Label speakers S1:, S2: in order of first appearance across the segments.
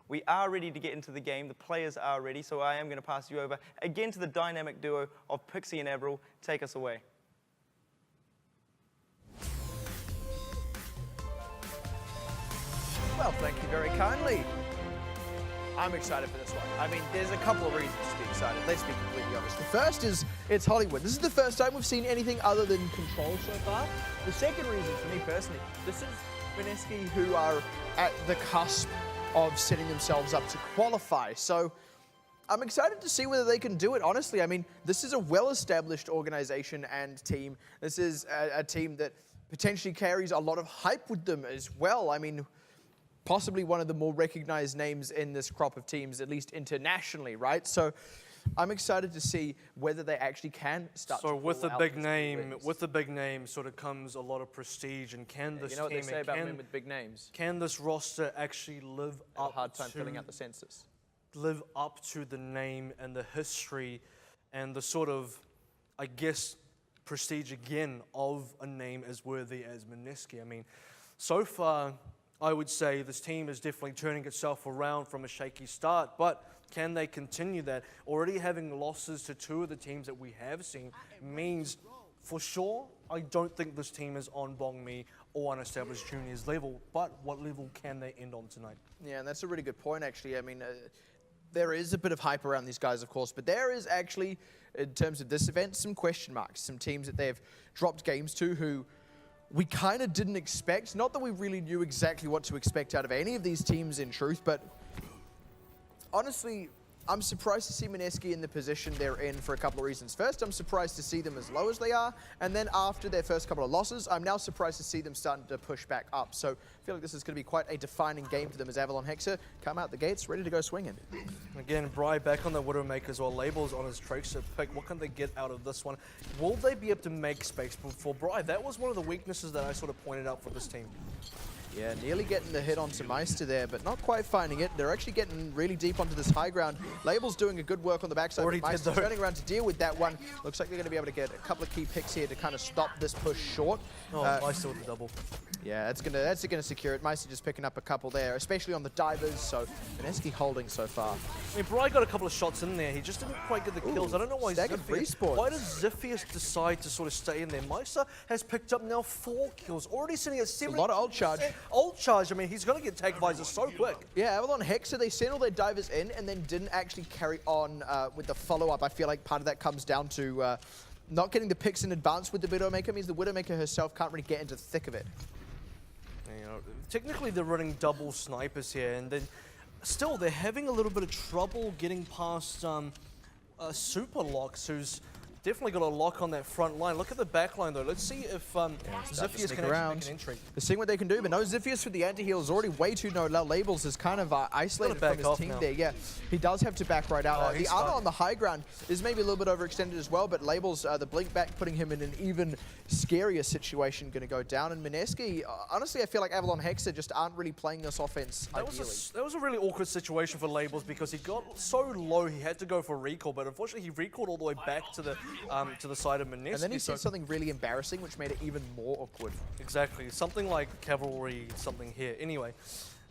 S1: We are ready to get into the game. The players are ready, so I am going to pass you over again to the dynamic duo of Pixie and AVRL. Take us away.
S2: Well, thank you very kindly. I'm excited for this one. I mean, there's a couple of reasons to be excited. Let's be completely honest. The first is it's Hollywood. This is the first time we've seen anything other than Control so far. The second reason, for me personally, this is Mineski, who are at the cusp of setting themselves up to qualify. So I'm excited to see whether they can do it, honestly. I mean, this is a well-established organization and team. This is a team that potentially carries a lot of hype with them as well. I mean, possibly one of the more recognized names in this crop of teams, at least internationally, right? So I'm excited to see whether they actually can start to
S3: So with the
S2: pull out
S3: big
S2: these
S3: name,
S2: wins.
S3: with the big name sort of comes a lot of prestige, and can this
S2: You know what
S3: team
S2: they say about
S3: and
S2: men with big names?
S3: can this roster actually live
S2: Have a
S3: up
S2: hard time
S3: to
S2: filling out the census.
S3: live up to the name and the history and the sort of, I guess, prestige again of a name as worthy as Mineski? I mean, so far, I would say this team is definitely turning itself around from a shaky start, but can they continue that? Already having losses to two of the teams that we have seen means, for sure, I don't think this team is on Bongmi or unestablished juniors level, but what level can they end on tonight?
S2: Yeah, and that's a really good point, actually. I mean, there is a bit of hype around these guys, of course, but there is actually, in terms of this event, some question marks, some teams that they've dropped games to who we kind of didn't expect. Not that we really knew exactly what to expect out of any of these teams in truth, but honestly, I'm surprised to see Mineski in the position they're in for a couple of reasons. First, I'm surprised to see them as low as they are, and then after their first couple of losses, I'm now surprised to see them starting to push back up. So I feel like this is going to be quite a defining game for them as Avalon Hexa come out the gates ready to go swinging.
S3: Again, Bri back on the Widowmakers or labels on his Tracer pick. What can they get out of this one? Will they be able to make space for Bri? That was one of the weaknesses that I sort of pointed out for this team.
S2: Yeah, nearly getting the hit onto Meister there, but not quite finding it. They're actually getting really deep onto this high ground. Label's doing a good work on the backside,
S3: Already
S2: but Meister's turning around to deal with that one. Looks like they're going to be able to get a couple of key picks here to kind of stop this push short.
S3: Oh, Meister with the double.
S2: Yeah, that's gonna secure it. Meister just picking up a couple there, especially on the divers, so Mineski holding so far.
S3: I mean, Bri got a couple of shots in there. He just didn't quite get the kills. I don't know why
S2: staggered respawns.
S3: Why does Ziphius decide to sort of stay in there? Meister has picked up now 4 kills, already sitting at 70%.
S2: A lot of ult charge.
S3: Ult charge, I mean, he's going to get tag visor so quick.
S2: Yeah, Avalon Hexa, they sent all their divers in and then didn't actually carry on with the follow-up. I feel like part of that comes down to not getting the picks in advance with the Widowmaker. Means the Widowmaker herself can't really get into the thick of it.
S3: You know, technically they're running double snipers here, and then still they're having a little bit of trouble getting past Super Locks, who's definitely got a lock on that front line. Look at the back line though. Let's see if Ziphius can actually make an entry.
S2: They're seeing what they can do, but no, Ziphius with the anti-heal is already way too low. Labels is kind of isolated from his team there. Yeah, he does have to back right out. The armor on the high ground is maybe a little bit overextended as well, but Labels, the blink back, putting him in an even scarier situation, going to go down. And Mineski, honestly, I feel like Avalon Hexa just aren't really playing this offense ideally.
S3: That was a really awkward situation for Labels because he got so low he had to go for recall, but unfortunately he recalled all the way back to the side of Mineski.
S2: And then he said something really embarrassing, which made it even more awkward.
S3: Exactly, something like cavalry, something here. Anyway.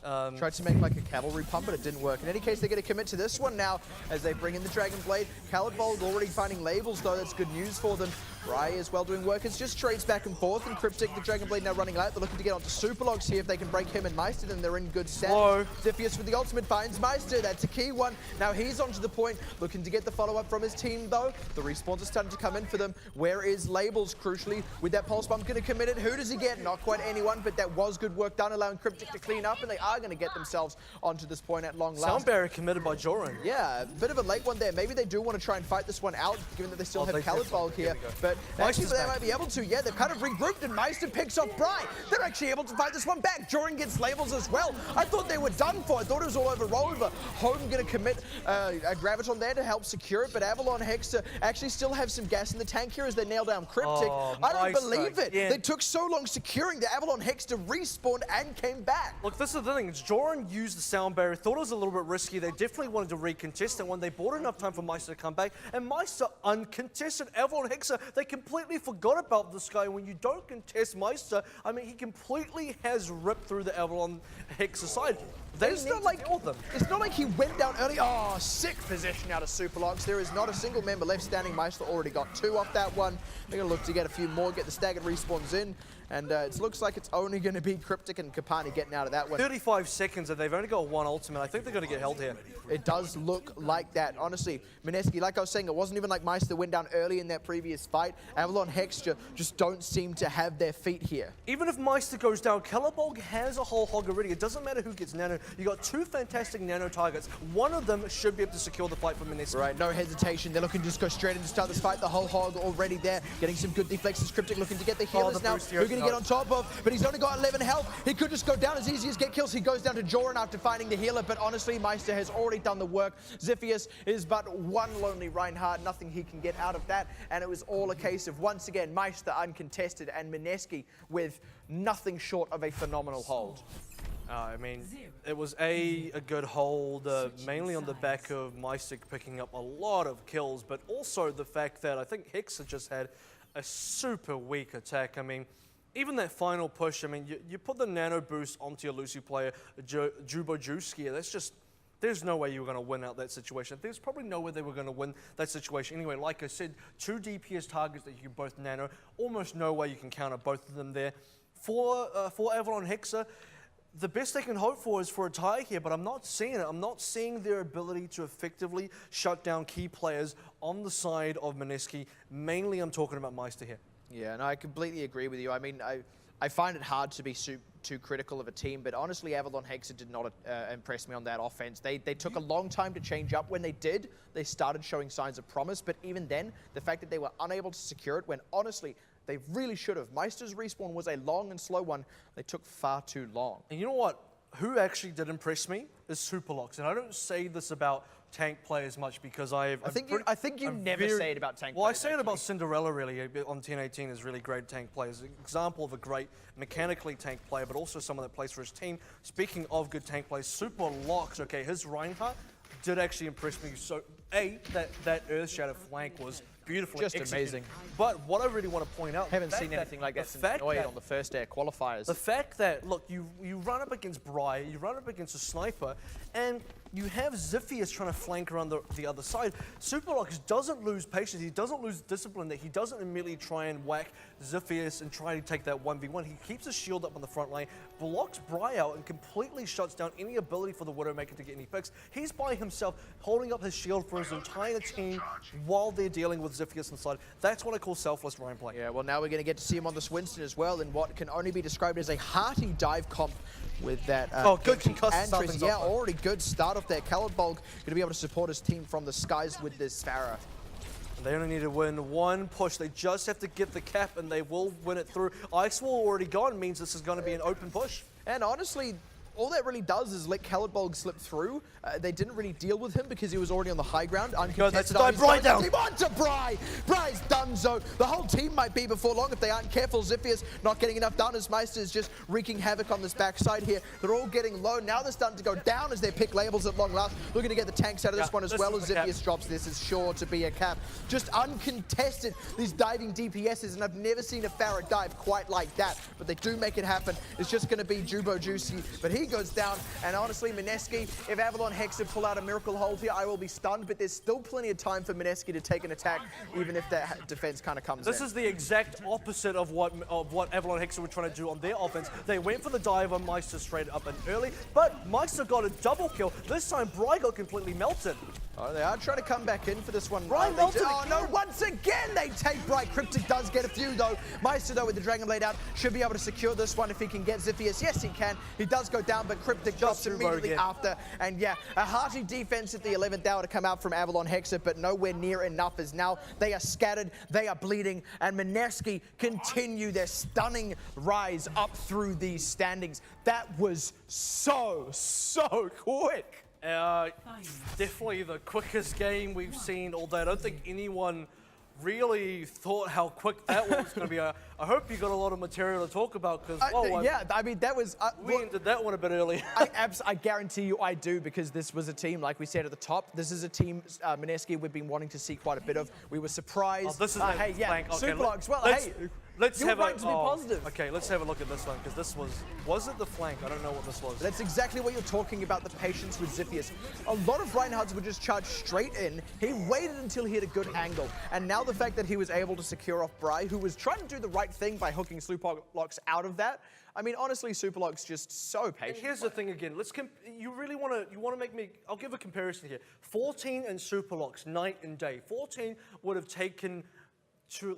S2: Tried to make like a cavalry pump, but it didn't work. In any case, they're going to commit to this one now as they bring in the Dragon Blade. Khalidvold already finding Labels, though. That's good news for them. Rai as well doing work. It's just trades back and forth, and Cryptic, the Dragon Blade now running out. They're looking to get onto Superlogs here. If they can break him and Meister, then they're in good stead. Ziphius with the ultimate finds Meister. That's a key one. Now he's onto the point, looking to get the follow-up from his team, though. The respawns are starting to come in for them. Where is Labels, crucially, with that pulse bump going to commit it? Who does he get? Not quite anyone, but that was good work done, allowing Cryptic to clean up, and they are going to get themselves onto this point at long last.
S3: Sound barrier committed by Joran.
S2: Yeah, a bit of a late one there. Maybe they do want to try and fight this one out, given that they still have Khalidvold here. But actually, they might be able to. Yeah, they've kind of regrouped, and Meister picks off Bri. They're actually able to fight this one back. Joran gets Labels as well. I thought they were done for. I thought it was all over Rover. Home going to commit a Graviton there to help secure it, but Avalon Hexa actually still have some gas in the tank here as they nail down Cryptic. I don't believe it. They took so long securing the Avalon Hexa respawned and came back.
S3: Look, this is the thing. Joran used the sound barrier, thought it was a little bit risky. They definitely wanted to recontest it when they bought enough time for Meister to come back, and Meister uncontested. Avalon Hexa, they completely forgot about this guy. When you don't contest Meister, I mean, he completely has ripped through the Avalon Hexa side. They
S2: It's
S3: need
S2: not
S3: to
S2: like
S3: deal with them.
S2: it's not like he went down early. Oh, sick position out of Superlocks. There is not a single member left standing. Meister already got 2 off that one. They're going to look to get a few more, get the staggered respawns in. And it looks like it's only going to be Cryptic and Kapani getting out of that one.
S3: 35 seconds and they've only got 1 ultimate. I think they're going to get held here.
S2: It does look like that, honestly. Mineski, like I was saying, it wasn't even like Meister went down early in that previous fight. Avalon Hexa just don't seem to have their feet here.
S3: Even if Meister goes down, Kellerbolg has a whole hog already. It doesn't matter who gets nano. You got 2 fantastic nano targets. One of them should be able to secure the fight for Mineski.
S2: Right, no hesitation. They're looking to just go straight in to start this fight. The whole hog already there, getting some good deflections. Cryptic looking to get the healers now. Who are going to get on top of? But he's only got 11 health. He could just go down as easy as get kills. He goes down to Joran after finding the healer. But honestly, Meister has already done the work. Ziphius is but one lonely Reinhardt. Nothing he can get out of that. And it was all a case of, once again, Meister uncontested and Mineski with nothing short of a phenomenal hold.
S3: I mean, it was a good hold, mainly on the back of Meister picking up a lot of kills, but also the fact that I think Hexa just had a super weak attack. I mean, even that final push, I mean, you put the nano boost onto your Lucy player, Jubo Juski, that's just, there's no way you were going to win out that situation. There's probably no way they were going to win that situation. Anyway, like I said, 2 DPS targets that you can both nano, almost no way you can counter both of them there. For Avalon Hexa, the best they can hope for is for a tie here, but I'm not seeing it. I'm not seeing their ability to effectively shut down key players on the side of Mineski. Mainly, I'm talking about Meister here.
S2: Yeah, no, I completely agree with you. I mean, I find it hard to be too critical of a team, but honestly, Avalon Hexa did not impress me on that offense. They took a long time to change up. When they did, they started showing signs of promise, but even then, the fact that they were unable to secure it when, honestly, they really should have. Meister's respawn was a long and slow one. They took far too long.
S3: And you know what? Who actually did impress me is Superlocks. And I don't say this about tank players much because I
S2: think you never say it about tank players.
S3: Well, I say it about Cinderella really on 1018 is really great tank players. An example of a great mechanically tank player, but also someone that plays for his team. Speaking of good tank players, Superlocks, okay, his Reinhardt did actually impress me. So, that Earth Shadow flank was beautifully
S2: just
S3: executed.
S2: amazing.
S3: But what I really want to point out,
S2: haven't seen anything like that since Noid on the first day of qualifiers.
S3: The fact that, look, you run up against Bry, you run up against a sniper, and you have Ziphius trying to flank around the other side. Superlocks doesn't lose patience, he doesn't lose discipline, that he doesn't immediately try and whack Ziphius and try to take that 1v1. He keeps his shield up on the front line, blocks Bry out, and completely shuts down any ability for the Widowmaker to get any picks. He's by himself, holding up his shield for his entire team while they're dealing with Ziphius inside. That's what I call selfless Ryan play.
S2: Yeah, well, now we're going to get to see him on this Winston as well in what can only be described as a hearty dive comp with that.
S3: Good concussive start things
S2: yeah,
S3: off,
S2: already good start off there. Kellerbolg going to be able to support his team from the skies with this Farah.
S3: They only need to win 1 push. They just have to get the cap, and they will win it through. Ice Wall already gone means this is going to be an open push.
S2: And honestly, all that really does is let Kellerbolg slip through. They didn't really deal with him because he was already on the high ground.
S3: No, that's a dive. Bry down.
S2: On to Bry. Bry's done so. The whole team might be before long if they aren't careful. Ziphius not getting enough done as Meister is just wreaking havoc on this backside here. They're all getting low. Now they're starting to go down as they pick labels at long last. Looking to get the tanks out of this one as well as Ziphius drops. This is sure to be a cap. Just uncontested, these diving DPSs, and I've never seen a Farah dive quite like that. But they do make it happen. It's just going to be Jubo Juicy, but he goes down. And honestly, Mineski, if Avalon Hexa pull out a miracle hold here, I will be stunned, but there's still plenty of time for Mineski to take an attack, even if that defense kind of comes in.
S3: This is the exact opposite of what Avalon Hexa were trying to do on their offense. They went for the dive on Meister straight up and early, but Meister got a double kill. This time, Bry got completely melted.
S2: Oh, they are trying to come back in for this one.
S3: Bry melted
S2: Oh, no, once again they take Bry. Cryptic does get a few, though. Meister, though, with the Dragon Blade out, should be able to secure this one if he can get Ziphius. Yes, he can. He does go down, but Cryptic drops immediately after. And yeah, a hearty defense at the 11th hour to come out from Avalon Hexa, but nowhere near enough as now they are scattered, they are bleeding, and Mineski continue their stunning rise up through these standings. That was so quick.
S3: Definitely the quickest game we've seen, although I don't think anyone really thought how quick that was going to be. I hope you got a lot of material to talk about because,
S2: yeah, I mean, that was...
S3: we ended that one a bit early.
S2: I guarantee you I do, because this was a team, like we said at the top, this is a team, Mineski, we've been wanting to see quite a bit of. We were surprised.
S3: Oh, this is
S2: hey, yeah,
S3: flank. Okay,
S2: Superlocks. Well, hey,
S3: Let's
S2: You're
S3: have
S2: right
S3: a,
S2: to be positive.
S3: Okay, let's have a look at this one, because this was it the flank? I don't know what this was.
S2: That's exactly what you're talking about, the patience with Ziphius. A lot of Reinhardt's would just charge straight in. He waited until he had a good angle. And now the fact that he was able to secure off Bry, who was trying to do the right thing by hooking Superlocks out of that. I mean, honestly, Superlocks just so patient.
S3: And here's the thing again. You really want to make me. I'll give a comparison here. 14 and Superlocks, night and day. 14 would have taken to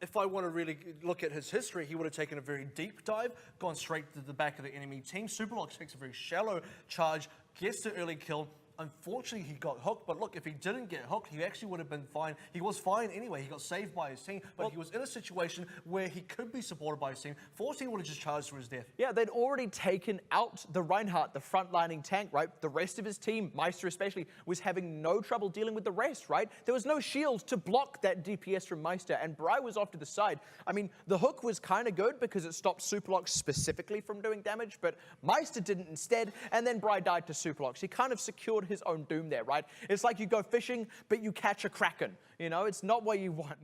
S3: if I want to really look at his history, he would have taken a very deep dive, gone straight to the back of the enemy team. Superlocks takes a very shallow charge, gets the early kill. Unfortunately, he got hooked, but look, if he didn't get hooked, he actually would have been fine. He was fine anyway. He got saved by his team, but he was in a situation where he could be supported by his team. 14 would have just charged to his death.
S2: Yeah, they'd already taken out the Reinhardt, the front-lining tank, right? The rest of his team, Meister especially, was having no trouble dealing with the rest, right? There was no shield to block that DPS from Meister, and Bry was off to the side. I mean, the hook was kind of good because it stopped Superlocks specifically from doing damage, but Meister didn't instead, and then Bry died to Superlocks. He kind of secured his own doom there, right? It's like you go fishing, but you catch a kraken. You know, it's not what you want.